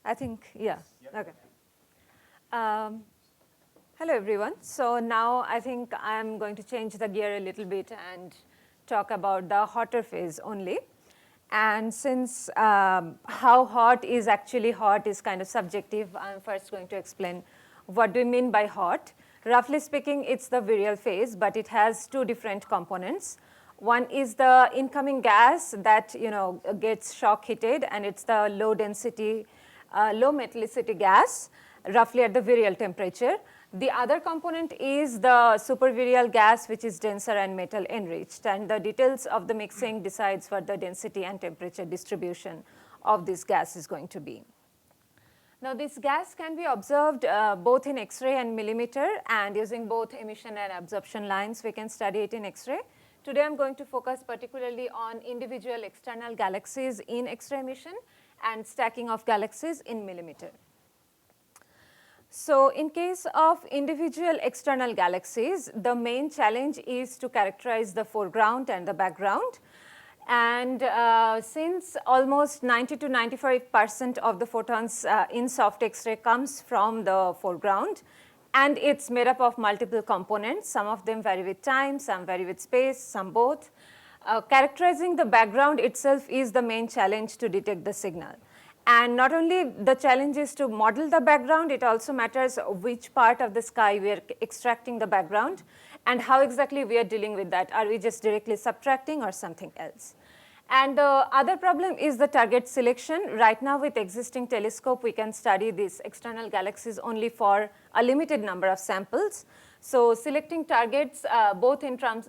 I think, yeah, okay. Hello everyone. So now I think I'm going to change the gear a little bit and talk about the hotter phase only. And since how hot is actually hot is kind of subjective, I'm first going to explain what do we mean by hot. Roughly speaking, it's the virial phase, but it has two different components. One is the incoming gas that gets shock heated, and it's the low density, low metallicity gas, roughly at the virial temperature. The other component is the supervirial gas, which is denser and metal enriched, and the details of the mixing decides what the density and temperature distribution of this gas is going to be. Now, this gas can be observed both in X-ray and millimeter, and using both emission and absorption lines, we can study it in X-ray. Today, I'm going to focus particularly on individual external galaxies in X-ray emission and stacking of galaxies in millimeter. So in case of individual external galaxies, the main challenge is to characterize the foreground and the background. And since almost 90 to 95% of the photons in soft X-ray comes from the foreground, and it's made up of multiple components, some of them vary with time, some vary with space, some both. Characterizing the background itself is the main challenge to detect the signal. And not only the challenge is to model the background, it also matters which part of the sky we are extracting the background and how exactly we are dealing with that. Are we just directly subtracting or something else? And the other problem is the target selection. Right now with existing telescope, we can study these external galaxies only for a limited number of samples. So selecting targets both in terms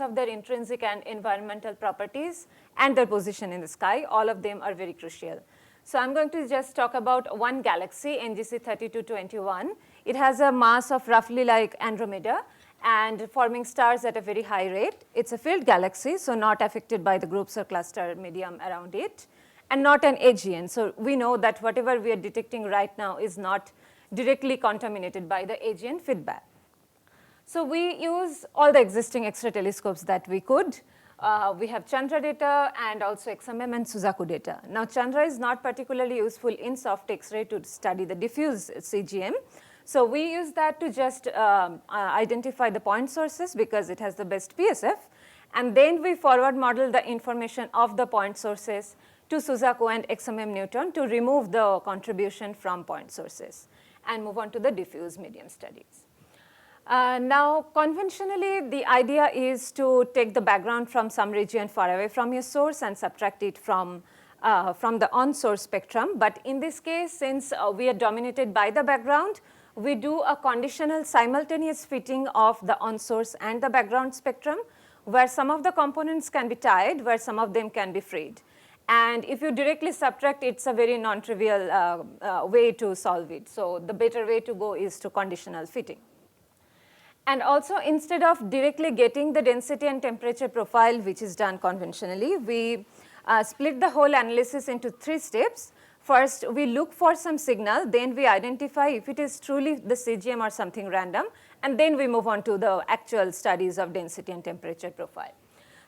of their intrinsic and environmental properties and their position in the sky, all of them are very crucial. So I'm going to just talk about one galaxy, NGC 3221. It has a mass of roughly like Andromeda and forming stars at a very high rate. It's a filled galaxy, so not affected by the groups or cluster medium around it, and not an AGN. So we know that whatever we are detecting right now is not directly contaminated by the AGN feedback. So we use all the existing X-ray telescopes that we could. We have Chandra data and also XMM and Suzaku data. Now, Chandra is not particularly useful in soft X-ray to study the diffuse CGM. So we use that to just identify the point sources because it has the best PSF. And then we forward model the information of the point sources to Suzaku and XMM Newton to remove the contribution from point sources and move on to the diffuse medium studies. Now, conventionally, the idea is to take the background from some region far away from your source and subtract it from the on-source spectrum. But in this case, since we are dominated by the background, we do a conditional simultaneous fitting of the on-source and the background spectrum, where some of the components can be tied, where some of them can be freed. And if you directly subtract, it's a very non-trivial way to solve it. So the better way to go is to conditional fitting. And also, instead of directly getting the density and temperature profile, which is done conventionally, we split the whole analysis into 3 steps. First, we look for some signal, then we identify if it is truly the CGM or something random, and then we move on to the actual studies of density and temperature profile.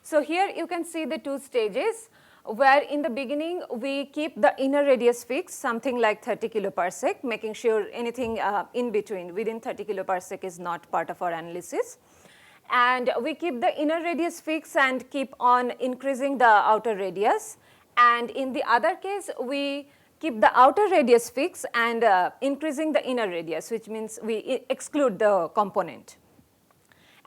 So here you can see the 2 stages, where in the beginning we keep the inner radius fixed, something like 30 kiloparsec, making sure anything in between within 30 kiloparsec is not part of our analysis. And we keep the inner radius fixed and keep on increasing the outer radius. And in the other case, we keep the outer radius fixed and increasing the inner radius, which means we exclude the component.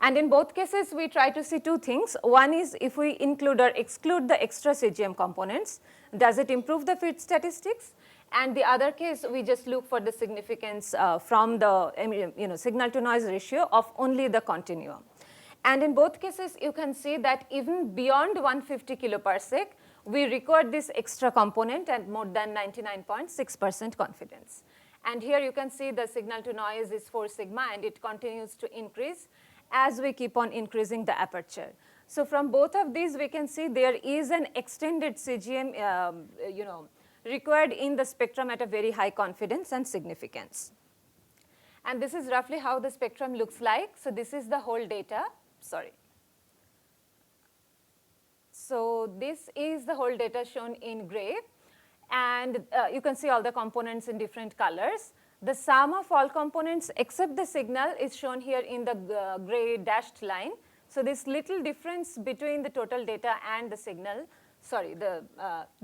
And in both cases, we try to see 2 things. One is if we include or exclude the extra CGM components, does it improve the fit statistics? And the other case, we just look for the significance from the signal to noise ratio of only the continuum. And in both cases, you can see that even beyond 150 kiloparsec, we record this extra component at more than 99.6% confidence. And here you can see the signal to noise is 4 sigma, and it continues to increase as we keep on increasing the aperture. So from both of these, we can see there is an extended CGM required in the spectrum at a very high confidence and significance. And this is roughly how the spectrum looks like. So this is the whole data. Sorry. So this is the whole data shown in gray. And you can see all the components in different colors. The sum of all components except the signal is shown here in the gray dashed line. So this little difference between the total data and the signal, the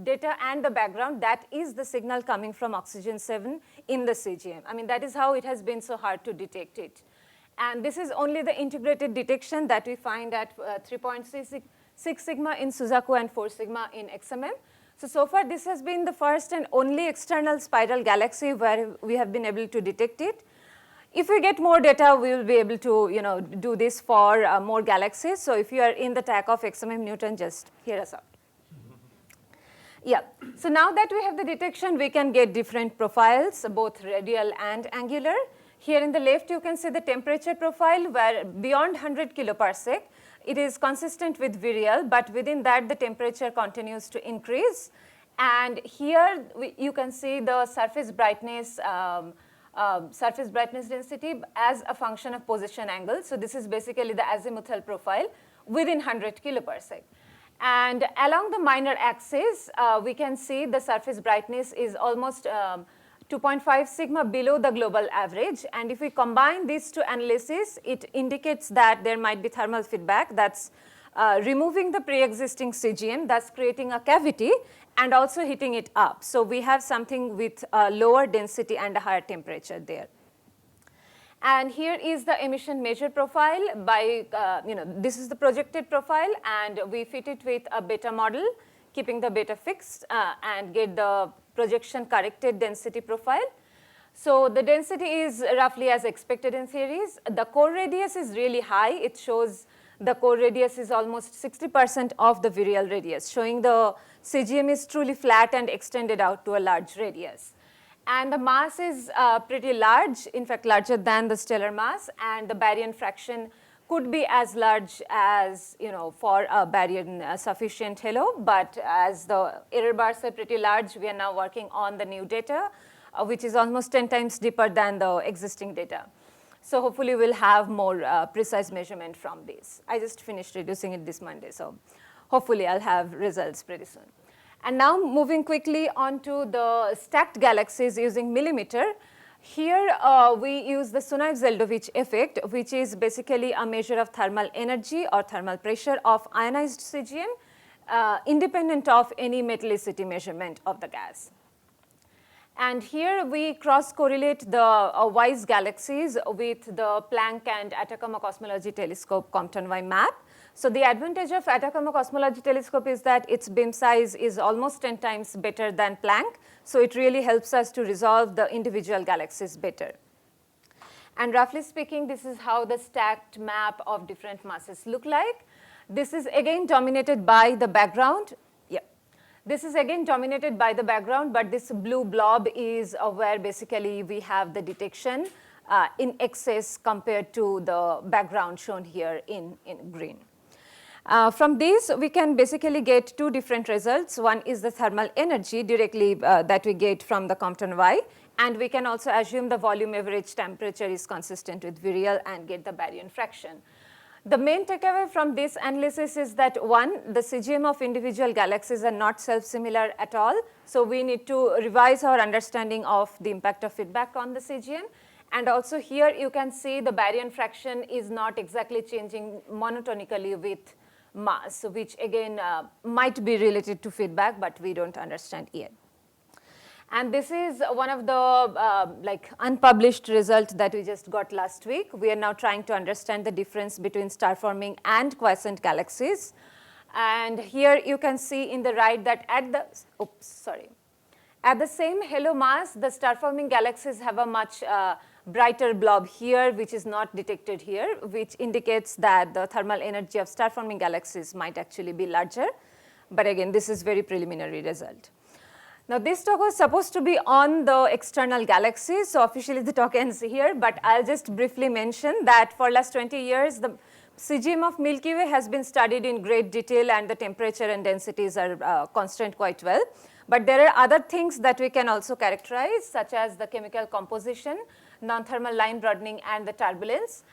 data and the background, that is the signal coming from oxygen 7 in the CGM. I mean, that is how it has been so hard to detect it. And this is only the integrated detection that we find at 3.6 sigma in Suzaku and 4 sigma in XMM. So far this has been the first and only external spiral galaxy where we have been able to detect it. If we get more data, we will be able to do this for more galaxies. So if you are in the TAC of XMM Newton, just hear us out. Yeah, so now that we have the detection, we can get different profiles, both radial and angular. Here in the left, you can see the temperature profile where beyond 100 kiloparsec, it is consistent with virial, but within that, the temperature continues to increase. And here, you can see the surface brightness density as a function of position angle. So this is basically the azimuthal profile within 100 kiloparsec. And along the minor axis, we can see the surface brightness is almost 2.5 sigma below the global average. And if we combine these two analyses, it indicates that there might be thermal feedback that's removing the pre-existing CGM, thus creating a cavity and also heating it up. So we have something with a lower density and a higher temperature there. And here is the emission measure profile by, this is the projected profile, and we fit it with a beta model, keeping the beta fixed and get the projection corrected density profile. So the density is roughly as expected in theories. The core radius is really high. It shows the core radius is almost 60% of the virial radius, showing the CGM is truly flat and extended out to a large radius. And the mass is pretty large, in fact larger than the stellar mass, and the baryon fraction could be as large as for a baryon sufficient halo, but as the error bars are pretty large, we are now working on the new data, which is almost 10 times deeper than the existing data. So hopefully we'll have more precise measurement from this. I just finished reducing it this Monday, so hopefully I'll have results pretty soon. And now moving quickly onto the stacked galaxies using millimeter. Here we use the Sunyaev-Zeldovich effect, which is basically a measure of thermal energy or thermal pressure of ionized CGM, independent of any metallicity measurement of the gas. And here we cross-correlate the WISE galaxies with the Planck and Atacama Cosmology Telescope Compton Y map. So the advantage of Atacama Cosmology Telescope is that its beam size is almost 10 times better than Planck. So it really helps us to resolve the individual galaxies better. And roughly speaking, this is how the stacked map of different masses look like. This is again dominated by the background. This is again dominated by the background, but this blue blob is where basically we have the detection in excess compared to the background shown here in green. From these, we can basically get two different results. One is the thermal energy directly that we get from the Compton Y, and we can also assume the volume average temperature is consistent with virial and get the baryon fraction. The main takeaway from this analysis is that one, the CGM of individual galaxies are not self-similar at all. So we need to revise our understanding of the impact of feedback on the CGM. And also here you can see the baryon fraction is not exactly changing monotonically with mass, which again might be related to feedback, but we don't understand yet. And this is one of the unpublished results that we just got last week. We are now trying to understand the difference between star-forming and quiescent galaxies. And here you can see in the right that at the same halo mass, the star-forming galaxies have a much brighter blob here, which is not detected here, which indicates that the thermal energy of star-forming galaxies might actually be larger. But again, this is very preliminary result. Now this talk was supposed to be on the external galaxies, so officially the talk ends here, but I'll just briefly mention that for last 20 years, the CGM of Milky Way has been studied in great detail and the temperature and densities are constant quite well. But there are other things that we can also characterize, such as the chemical composition, non-thermal line broadening, and the turbulence.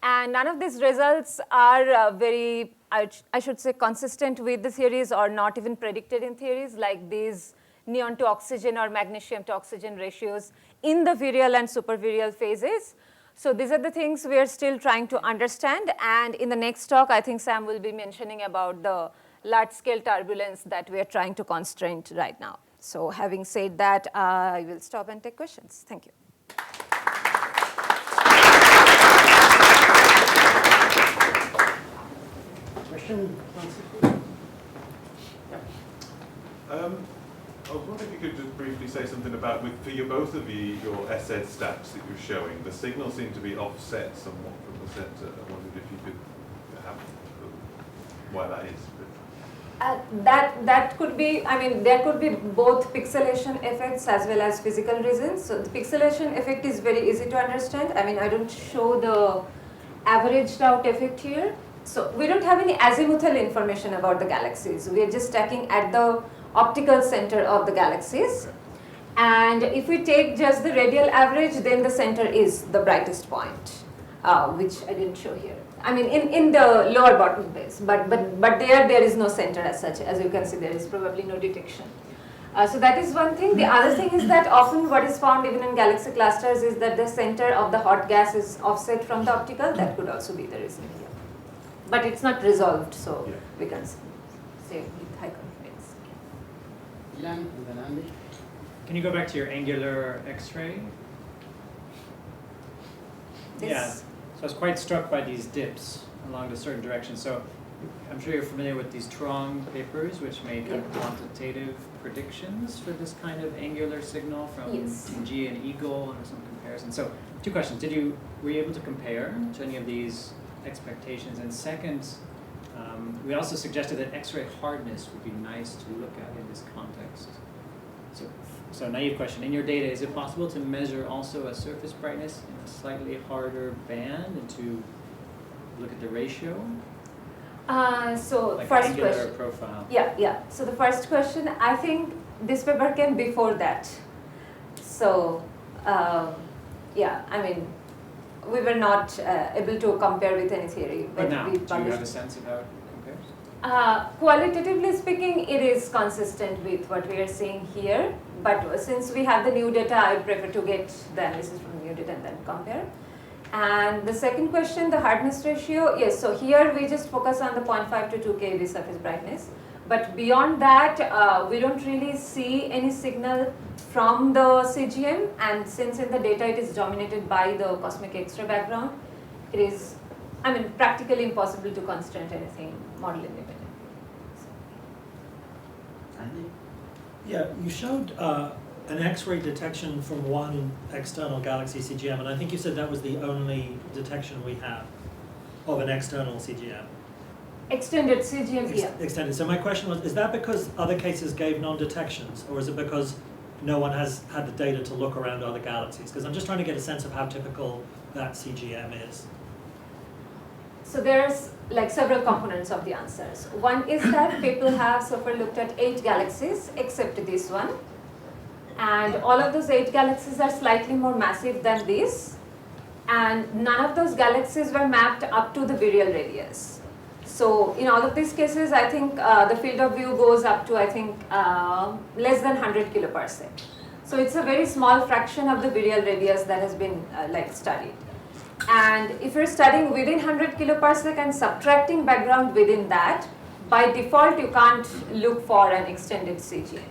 And none of these results are very, I should say, consistent with the theories or not even predicted in theories, like these neon to oxygen or magnesium to oxygen ratios in the virial and supervirial phases. So these are the things we are still trying to understand. And in the next talk, I think Sam will be mentioning about the large-scale turbulence that we are trying to constrain right now. So having said that, I will stop and take questions. Thank you. Question? I was wondering if you could just briefly say something about, for both of your SZ stats that you're showing, the signals seem to be offset somewhat from the center. I wondered if you could have why that is. That could be, I mean, there could be both pixelation effects as well as physical reasons. So the pixelation effect is very easy to understand. I mean, I don't show the averaged out effect here. So we don't have any azimuthal information about the galaxies. We are just tracking at the optical center of the galaxies. And if we take just the radial average, then the center is the brightest point, which I didn't show here. I mean, in the lower bottom base, but there is no center as such. As you can see, there is probably no detection. So that is one thing. The other thing is that often what is found even in galaxy clusters is that the center of the hot gas is offset from the optical. That could also be the reason here. But it's not resolved, so yeah, we can say with high confidence. Can you go back to your angular X-ray? Yeah, so I was quite struck by these dips along a certain direction. So I'm sure you're familiar with these Trong papers, which make quantitative predictions for this kind of angular signal from G and Eagle and some comparison. So 2 questions. Were you able to compare to any of these expectations? And second, we also suggested that X-ray hardness would be nice to look at in this context. So naive question, in your data, is it possible to measure also a surface brightness in a slightly harder band and to look at the ratio? So like first angular question. Profile. Yeah. So the first question, I think this paper came before that. So yeah, I mean, we were not able to compare with any theory. But now, do you have a sense of how it compares? Qualitatively speaking, it is consistent with what we are seeing here. But since we have the new data, I prefer to get the analysis from the new data and then compare. And the second question, the hardness ratio, yes, so here we just focus on the 0.5 to 2 keV surface brightness. But beyond that, we don't really see any signal from the CGM, and since in the data it is dominated by the cosmic X-ray background, it is, I mean, practically impossible to constrain anything model independently. Yeah, you showed an X-ray detection from one external galaxy CGM, and I think you said that was the only detection we have of an external CGM. Extended CGM, yeah. Extended. So my question was, is that because other cases gave non-detections, or is it because no one has had the data to look around other galaxies? Because I'm just trying to get a sense of how typical that CGM is. So there's like several components of the answers. One is that people have so far looked at 8 galaxies except this one. And all of those 8 galaxies are slightly more massive than this. And none of those galaxies were mapped up to the virial radius. So in all of these cases, I think the field of view goes up to, I think, less than 100 kiloparsec. So it's a very small fraction of the virial radius that has been like studied. And if you're studying within 100 kiloparsec and subtracting background within that, by default you can't look for an extended CGM.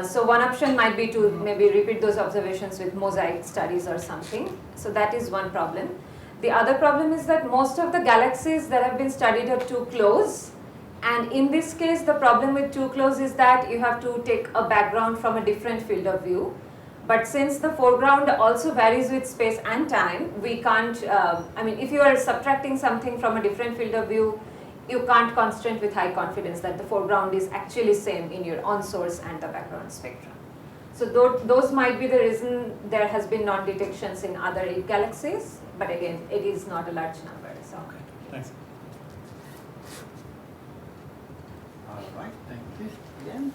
So one option might be to maybe repeat those observations with mosaic studies or something. So that is one problem. The other problem is that most of the galaxies that have been studied are too close. And in this case, the problem with too close is that you have to take a background from a different field of view. But since the foreground also varies with space and time, we can't, I mean, if you are subtracting something from a different field of view, you can't constrain with high confidence that the foreground is actually same in your on source and the background spectrum. So those might be the reason there has been non-detections in other 8 galaxies, but again, it is not a large number. So. Okay, thanks. All right, thank you again.